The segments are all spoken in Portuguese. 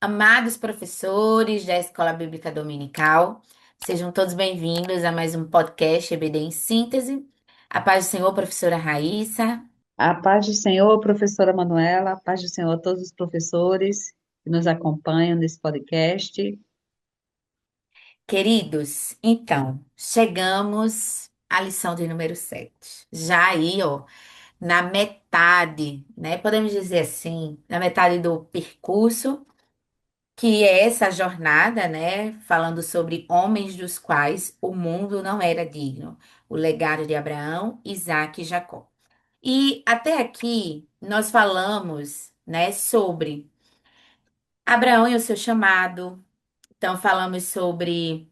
Amados professores da Escola Bíblica Dominical, sejam todos bem-vindos a mais um podcast EBD em Síntese. A paz do Senhor, professora Raíssa. A paz do Senhor, professora Manuela, a paz do Senhor a todos os professores que nos acompanham nesse podcast. Queridos, então, chegamos à lição de número 7. Já aí, ó, na metade, né? Podemos dizer assim, na metade do percurso, que é essa jornada, né? Falando sobre homens dos quais o mundo não era digno. O legado de Abraão, Isaque e Jacó. E até aqui nós falamos, né, sobre Abraão e o seu chamado. Então falamos sobre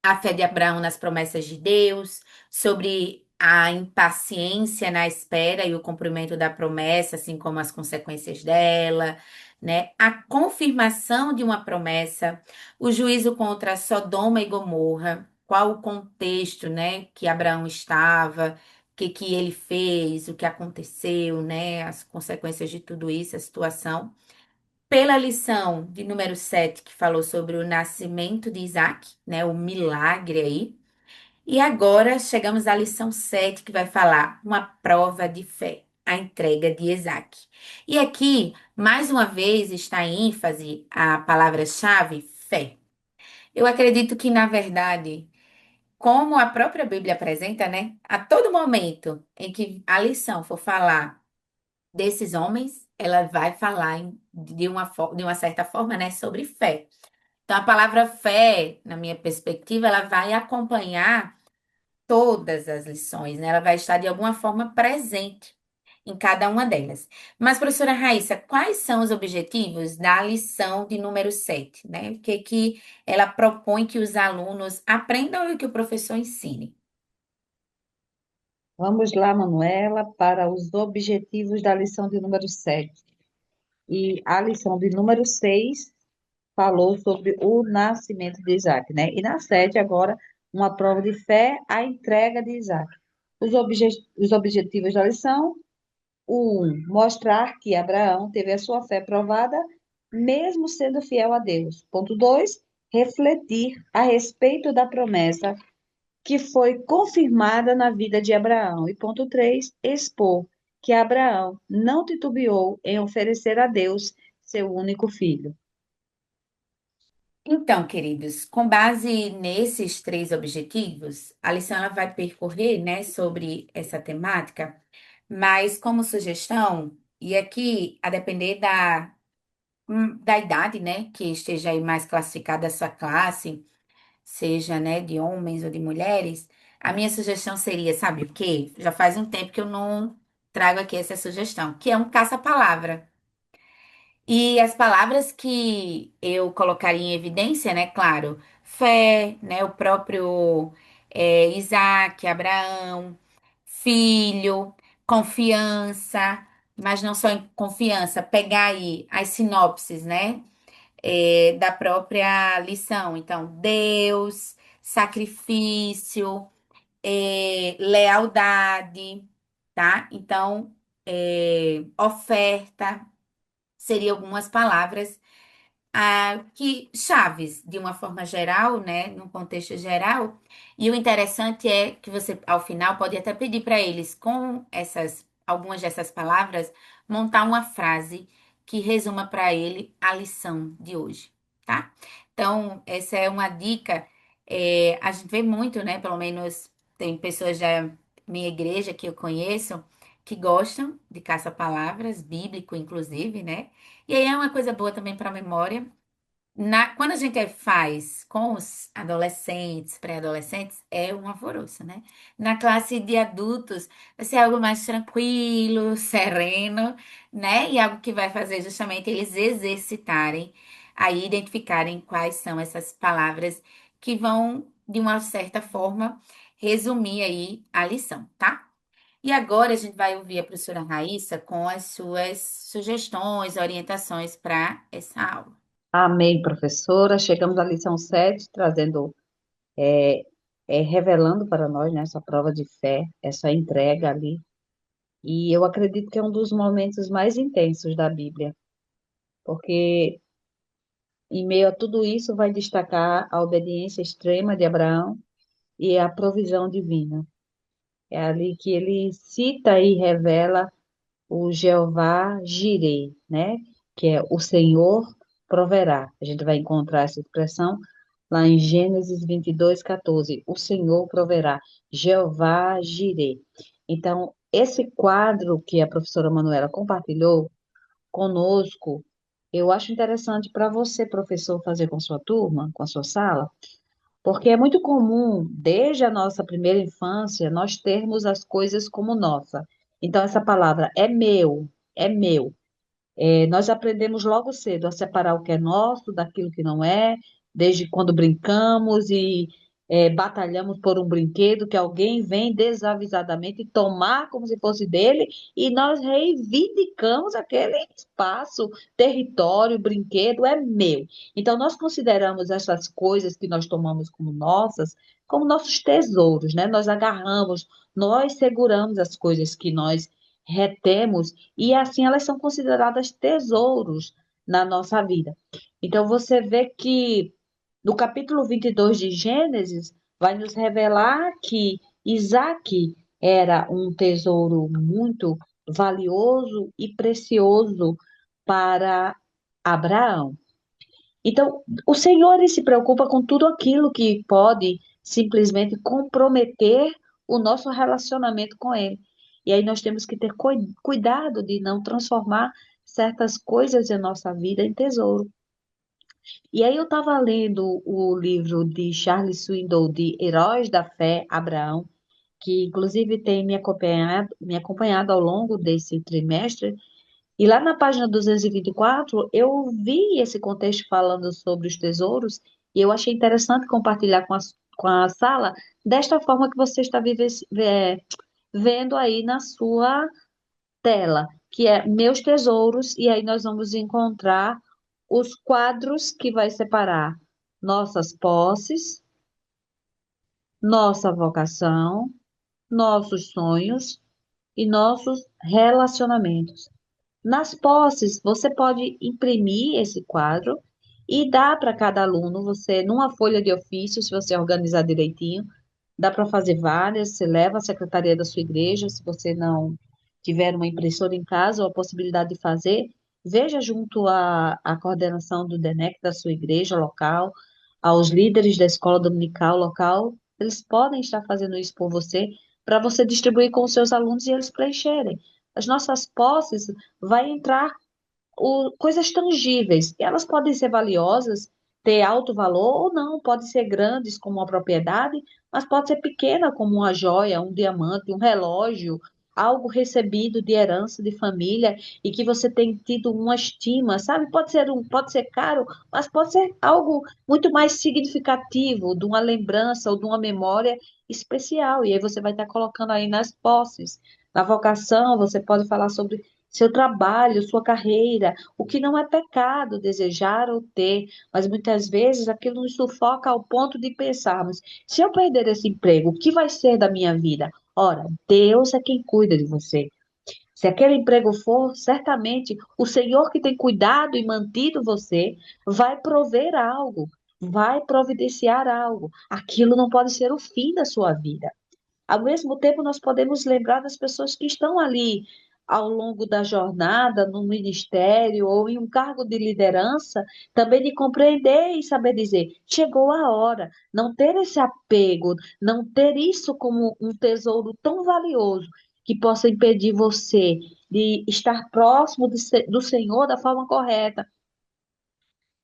a fé de Abraão nas promessas de Deus, sobre a impaciência na espera e o cumprimento da promessa, assim como as consequências dela, né? A confirmação de uma promessa, o juízo contra Sodoma e Gomorra, qual o contexto, né, que Abraão estava, o que ele fez, o que aconteceu, né, as consequências de tudo isso, a situação. Pela lição de número 7 que falou sobre o nascimento de Isaac, né, o milagre aí. E agora chegamos à lição 7 que vai falar uma prova de fé, a entrega de Isaac. E aqui, mais uma vez, está em ênfase a palavra-chave fé. Eu acredito que, na verdade, como a própria Bíblia apresenta, né, a todo momento em que a lição for falar desses homens, ela vai falar de uma certa forma, né, sobre fé. Então, a palavra fé, na minha perspectiva, ela vai acompanhar todas as lições, né? Ela vai estar de alguma forma presente em cada uma delas. Mas, professora Raíssa, quais são os objetivos da lição de número 7, né? O que que ela propõe que os alunos aprendam e que o professor ensine? Vamos lá, Manuela, para os objetivos da lição de número 7. E a lição de número 6 falou sobre o nascimento de Isaac, né? E na 7, agora, uma prova de fé, a entrega de Isaac. Os objetivos da lição: mostrar que Abraão teve a sua fé provada, mesmo sendo fiel a Deus. Ponto 2, refletir a respeito da promessa que foi confirmada na vida de Abraão. E ponto 3, expor que Abraão não titubeou em oferecer a Deus seu único filho. Então, queridos, com base nesses três objetivos, a lição ela vai percorrer, né, sobre essa temática, mas como sugestão, e aqui, a depender da idade, né, que esteja aí mais classificada a sua classe, seja, né, de homens ou de mulheres, a minha sugestão seria, sabe o quê? Já faz um tempo que eu não trago aqui essa sugestão, que é um caça-palavra. E as palavras que eu colocaria em evidência, né? Claro, fé, né? O próprio Isaac, Abraão, filho, confiança, mas não só em confiança, pegar aí as sinopses, né? Da própria lição. Então, Deus, sacrifício, lealdade, tá? Então, oferta seriam algumas palavras que chaves de uma forma geral, né, num contexto geral. E o interessante é que você, ao final, pode até pedir para eles, com essas algumas dessas palavras, montar uma frase que resuma para ele a lição de hoje, tá? Então, essa é uma dica. A gente vê muito, né? Pelo menos tem pessoas da minha igreja que eu conheço que gostam de caça-palavras, bíblico, inclusive, né? E aí é uma coisa boa também para a memória. Quando a gente faz com os adolescentes, pré-adolescentes, é um alvoroço, né? Na classe de adultos, vai ser algo mais tranquilo, sereno, né? E algo que vai fazer justamente eles exercitarem, aí identificarem quais são essas palavras que vão, de uma certa forma, resumir aí a lição, tá? E agora a gente vai ouvir a professora Raíssa com as suas sugestões, orientações para essa aula. Amém, professora. Chegamos à lição 7, trazendo, revelando para nós, né, essa prova de fé, essa entrega ali. E eu acredito que é um dos momentos mais intensos da Bíblia, porque Em meio a tudo isso, vai destacar a obediência extrema de Abraão e a provisão divina. É ali que ele cita e revela o Jeová Jireh, né? Que é o Senhor proverá. A gente vai encontrar essa expressão lá em Gênesis 22:14. O Senhor proverá, Jeová Jireh. Então, esse quadro que a professora Manuela compartilhou conosco, eu acho interessante para você, professor, fazer com sua turma, com a sua sala, porque é muito comum, desde a nossa primeira infância, nós termos as coisas como nossa. Então, essa palavra é meu, é meu. Nós aprendemos logo cedo a separar o que é nosso daquilo que não é, desde quando brincamos e batalhamos por um brinquedo que alguém vem desavisadamente tomar como se fosse dele e nós reivindicamos aquele espaço, território, brinquedo é meu. Então, nós consideramos essas coisas que nós tomamos como nossas, como nossos tesouros, né? Nós agarramos, nós seguramos as coisas que nós retemos e assim elas são consideradas tesouros na nossa vida. Então você vê que no capítulo 22 de Gênesis vai nos revelar que Isaac era um tesouro muito valioso e precioso para Abraão. Então, o Senhor ele se preocupa com tudo aquilo que pode simplesmente comprometer o nosso relacionamento com Ele. E aí nós temos que ter cuidado de não transformar certas coisas em nossa vida em tesouro. E aí eu estava lendo o livro de Charles Swindoll, de Heróis da Fé, Abraão, que inclusive tem me acompanhado ao longo desse trimestre, e lá na página 224, eu vi esse contexto falando sobre os tesouros e eu achei interessante compartilhar com a sala desta forma que você está vendo aí na sua tela, que é Meus Tesouros, e aí nós vamos encontrar os quadros que vai separar nossas posses, nossa vocação, nossos sonhos e nossos relacionamentos. Nas posses, você pode imprimir esse quadro e dar para cada aluno, você, numa folha de ofício, se você organizar direitinho, dá para fazer várias, você leva à secretaria da sua igreja, se você não tiver uma impressora em casa ou a possibilidade de fazer, veja junto à coordenação do DENEC da sua igreja local, aos líderes da escola dominical local, eles podem estar fazendo isso por você, para você distribuir com os seus alunos e eles preencherem. As nossas posses vai entrar coisas tangíveis. E elas podem ser valiosas, ter alto valor ou não, podem ser grandes como uma propriedade, mas pode ser pequena como uma joia, um diamante, um relógio, algo recebido de herança de família e que você tem tido uma estima, sabe? Pode ser caro, mas pode ser algo muito mais significativo, de uma lembrança ou de uma memória especial. E aí você vai estar colocando aí nas posses. Na vocação, você pode falar sobre seu trabalho, sua carreira, o que não é pecado desejar ou ter, mas muitas vezes aquilo nos sufoca ao ponto de pensarmos: se eu perder esse emprego, o que vai ser da minha vida? Ora, Deus é quem cuida de você. Se aquele emprego for, certamente o Senhor que tem cuidado e mantido você vai prover algo, vai providenciar algo. Aquilo não pode ser o fim da sua vida. Ao mesmo tempo, nós podemos lembrar das pessoas que estão ali ao longo da jornada, no ministério ou em um cargo de liderança, também de compreender e saber dizer: chegou a hora. Não ter esse apego, não ter isso como um tesouro tão valioso que possa impedir você de estar próximo do Senhor da forma correta.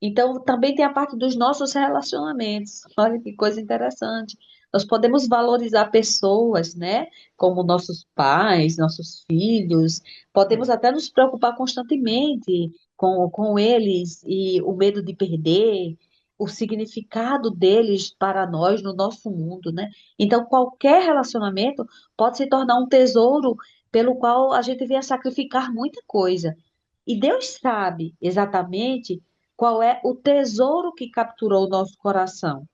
Então, também tem a parte dos nossos relacionamentos. Olha que coisa interessante. Nós podemos valorizar pessoas, né? Como nossos pais, nossos filhos. Podemos até nos preocupar constantemente com eles e o medo de perder, o significado deles para nós no nosso mundo, né? Então, qualquer relacionamento pode se tornar um tesouro pelo qual a gente venha sacrificar muita coisa. E Deus sabe exatamente qual é o tesouro que capturou o nosso coração.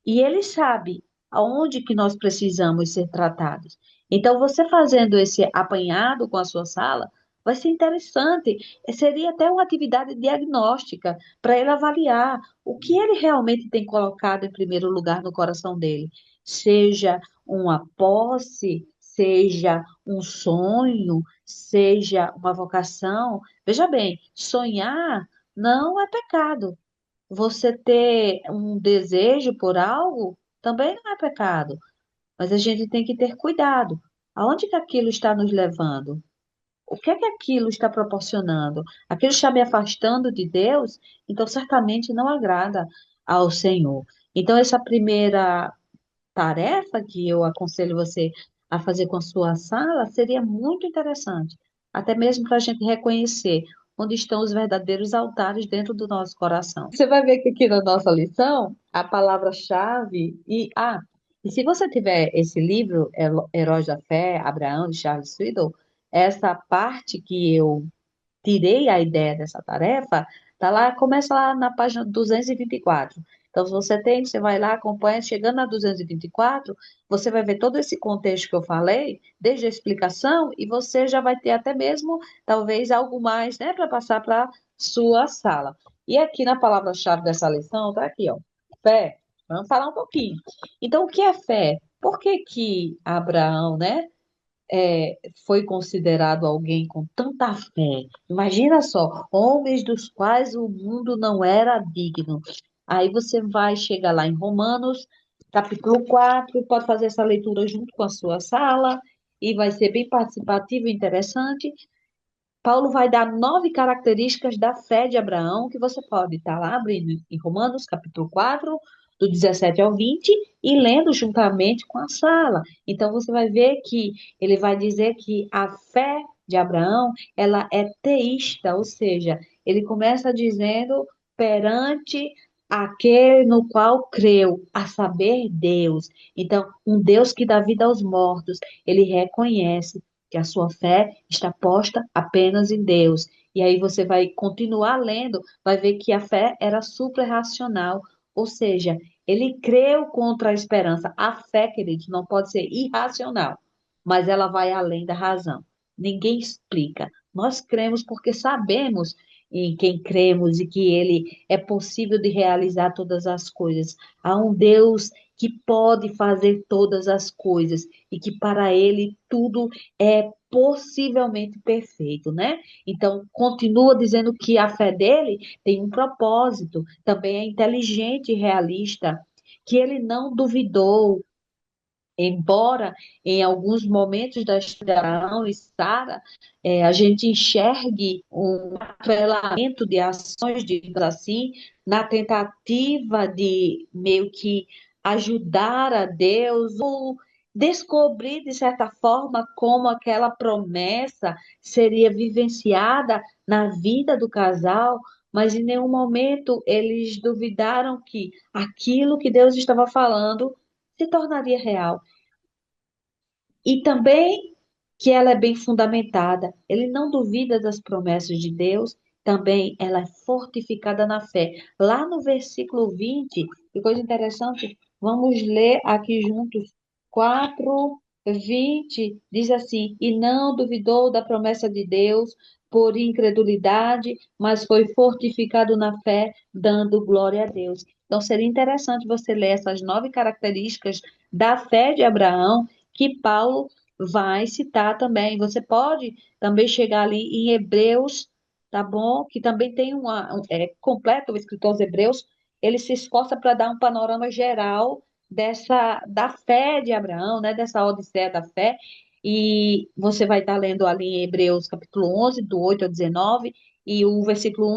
E Ele sabe aonde que nós precisamos ser tratados. Então, você fazendo esse apanhado com a sua sala, Vai ser interessante. Seria até uma atividade diagnóstica para ele avaliar o que ele realmente tem colocado em primeiro lugar no coração dele. Seja uma posse, seja um sonho, seja uma vocação. Veja bem, sonhar não é pecado. Você ter um desejo por algo também não é pecado. Mas a gente tem que ter cuidado. Aonde que aquilo está nos levando? O que é que aquilo está proporcionando? Aquilo está me afastando de Deus? Então, certamente não agrada ao Senhor. Então, essa primeira tarefa que eu aconselho você a fazer com a sua sala seria muito interessante, até mesmo para a gente reconhecer onde estão os verdadeiros altares dentro do nosso coração. Você vai ver que aqui na nossa lição, a palavra-chave e se você tiver esse livro, Heróis da Fé, Abraão, de Charles Swindoll, essa parte que eu tirei a ideia dessa tarefa, tá lá, começa lá na página 224. Então, se você tem, você vai lá, acompanha, chegando na 224, você vai ver todo esse contexto que eu falei, desde a explicação, e você já vai ter até mesmo, talvez, algo mais, né, para passar para sua sala. E aqui na palavra-chave dessa lição, tá aqui, ó, fé. Vamos falar um pouquinho. Então, o que é fé? Por que que Abraão, né, foi considerado alguém com tanta fé. Imagina só, homens dos quais o mundo não era digno. Aí você vai chegar lá em Romanos, capítulo 4, pode fazer essa leitura junto com a sua sala, e vai ser bem participativo e interessante. Paulo vai dar 9 características da fé de Abraão, que você pode estar lá abrindo em Romanos, capítulo 4, do 17 ao 20, e lendo juntamente com a sala. Então, você vai ver que ele vai dizer que a fé de Abraão, ela é teísta, ou seja, ele começa dizendo perante aquele no qual creu, a saber, Deus. Então, um Deus que dá vida aos mortos, ele reconhece que a sua fé está posta apenas em Deus. E aí você vai continuar lendo, vai ver que a fé era suprarracional, ou seja, ele creu contra a esperança. A fé, queridos, não pode ser irracional, mas ela vai além da razão. Ninguém explica. Nós cremos porque sabemos em quem cremos e que ele é possível de realizar todas as coisas. Há um Deus que pode fazer todas as coisas e que para ele tudo é possivelmente perfeito, né? Então, continua dizendo que a fé dele tem um propósito, também é inteligente e realista, que ele não duvidou, embora em alguns momentos da história de Abraão e Sara, a gente enxergue um atrelamento de ações, digamos assim, na tentativa de meio que ajudar a Deus ou descobrir, de certa forma, como aquela promessa seria vivenciada na vida do casal, mas em nenhum momento eles duvidaram que aquilo que Deus estava falando se tornaria real. E também que ela é bem fundamentada. Ele não duvida das promessas de Deus, também ela é fortificada na fé. Lá no versículo 20, que coisa interessante, vamos ler aqui juntos. 4:20 diz assim: E não duvidou da promessa de Deus por incredulidade, mas foi fortificado na fé, dando glória a Deus. Então, seria interessante você ler essas 9 características da fé de Abraão que Paulo vai citar também. Você pode também chegar ali em Hebreus, tá bom? Que também tem completo o escritor aos Hebreus, ele se esforça para dar um panorama geral da fé de Abraão, né? Dessa odisseia da fé. E você vai estar lendo ali em Hebreus capítulo 11, do 8 ao 19, e o versículo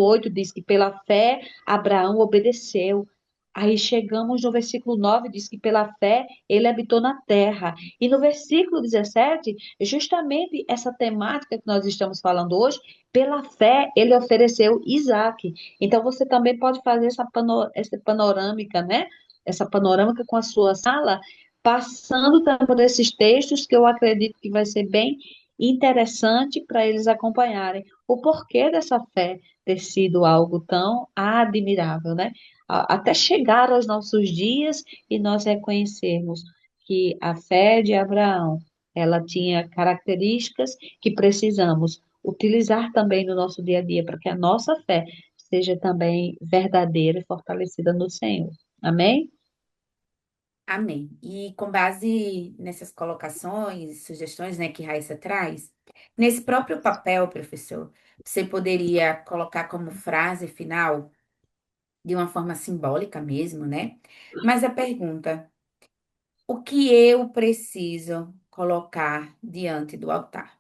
8 diz que pela fé Abraão obedeceu. Aí chegamos no versículo 9, diz que pela fé ele habitou na terra. E no versículo 17, justamente essa temática que nós estamos falando hoje, pela fé ele ofereceu Isaac. Então você também pode fazer essa panorâmica, né? Essa panorâmica com a sua sala, passando também por esses textos que eu acredito que vai ser bem interessante para eles acompanharem o porquê dessa fé ter sido algo tão admirável, né? Até chegar aos nossos dias e nós reconhecermos que a fé de Abraão ela tinha características que precisamos utilizar também no nosso dia a dia para que a nossa fé seja também verdadeira e fortalecida no Senhor. Amém? Amém. E com base nessas colocações, sugestões, né, que Raíssa traz, nesse próprio papel, professor, você poderia colocar como frase final, de uma forma simbólica mesmo, né? Mas a pergunta: o que eu preciso colocar diante do altar?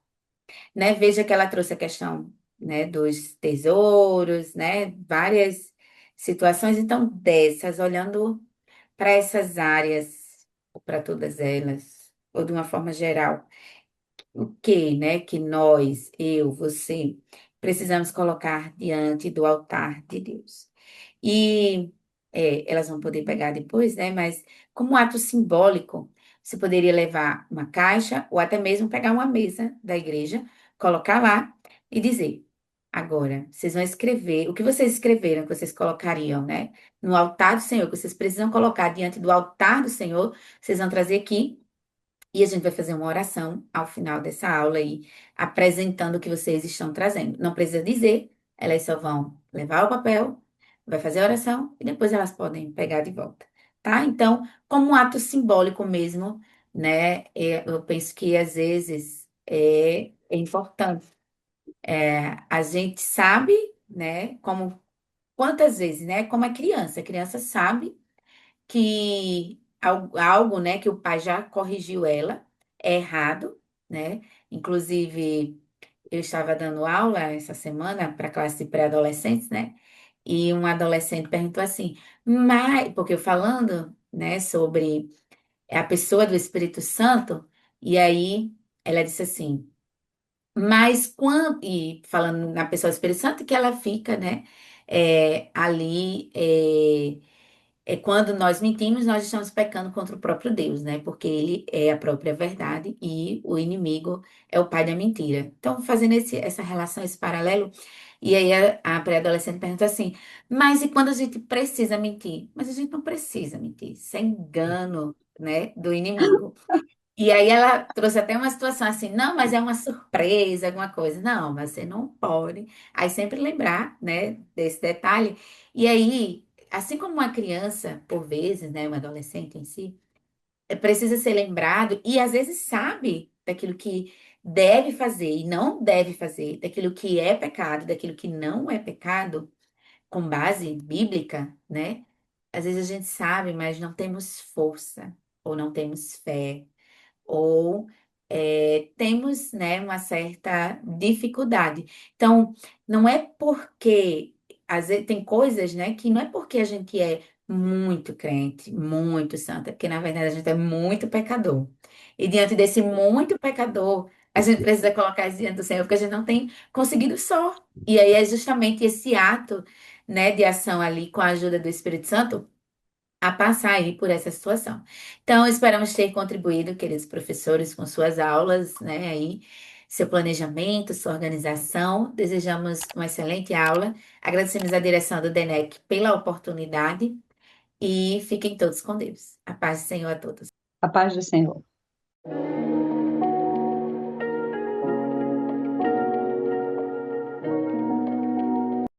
Né? Veja que ela trouxe a questão, né, dos tesouros, né? Várias situações. Então, dessas, olhando para essas áreas, ou para todas elas, ou de uma forma geral, o que, né, que nós, eu, você, precisamos colocar diante do altar de Deus. E elas vão poder pegar depois, né? Mas como ato simbólico, você poderia levar uma caixa ou até mesmo pegar uma mesa da igreja, colocar lá e dizer: agora, vocês vão escrever o que vocês escreveram, que vocês colocariam, né? No altar do Senhor, que vocês precisam colocar diante do altar do Senhor, vocês vão trazer aqui. E a gente vai fazer uma oração ao final dessa aula aí, apresentando o que vocês estão trazendo. Não precisa dizer, elas só vão levar o papel, vai fazer a oração e depois elas podem pegar de volta, tá? Então, como um ato simbólico mesmo, né? Eu penso que às vezes é importante. A gente sabe, né? Como quantas vezes, né? Como a criança sabe que algo, né, que o pai já corrigiu ela, é errado, né? Inclusive, eu estava dando aula essa semana para classe de pré-adolescentes, né? E um adolescente perguntou assim, mas, porque eu falando, né, sobre a pessoa do Espírito Santo, e aí ela disse assim, mas quando, e falando na pessoa do Espírito Santo, que ela fica, né, ali. Quando nós mentimos, nós estamos pecando contra o próprio Deus, né? Porque ele é a própria verdade e o inimigo é o pai da mentira. Então, fazendo essa relação, esse paralelo, e aí a pré-adolescente pergunta assim: mas e quando a gente precisa mentir? Mas a gente não precisa mentir, isso é engano, né, do inimigo. E aí ela trouxe até uma situação assim, não, mas é uma surpresa, alguma coisa. Não, mas você não pode. Aí sempre lembrar, né, desse detalhe. E aí, assim como uma criança, por vezes, né, um adolescente em si, precisa ser lembrado e às vezes sabe daquilo que deve fazer e não deve fazer, daquilo que é pecado, daquilo que não é pecado, com base bíblica, né? Às vezes a gente sabe, mas não temos força ou não temos fé ou temos, né, uma certa dificuldade. Então, não é porque, às vezes, tem coisas, né, que não é porque a gente é muito crente, muito santa, porque na verdade a gente é muito pecador. E diante desse muito pecador, a gente precisa colocar isso diante do Senhor, porque a gente não tem conseguido só. E aí é justamente esse ato, né, de ação ali com a ajuda do Espírito Santo a passar aí por essa situação. Então, esperamos ter contribuído, queridos professores, com suas aulas, né, aí, seu planejamento, sua organização. Desejamos uma excelente aula. Agradecemos a direção do DENEC pela oportunidade e fiquem todos com Deus. A paz do Senhor a todos. A paz do Senhor.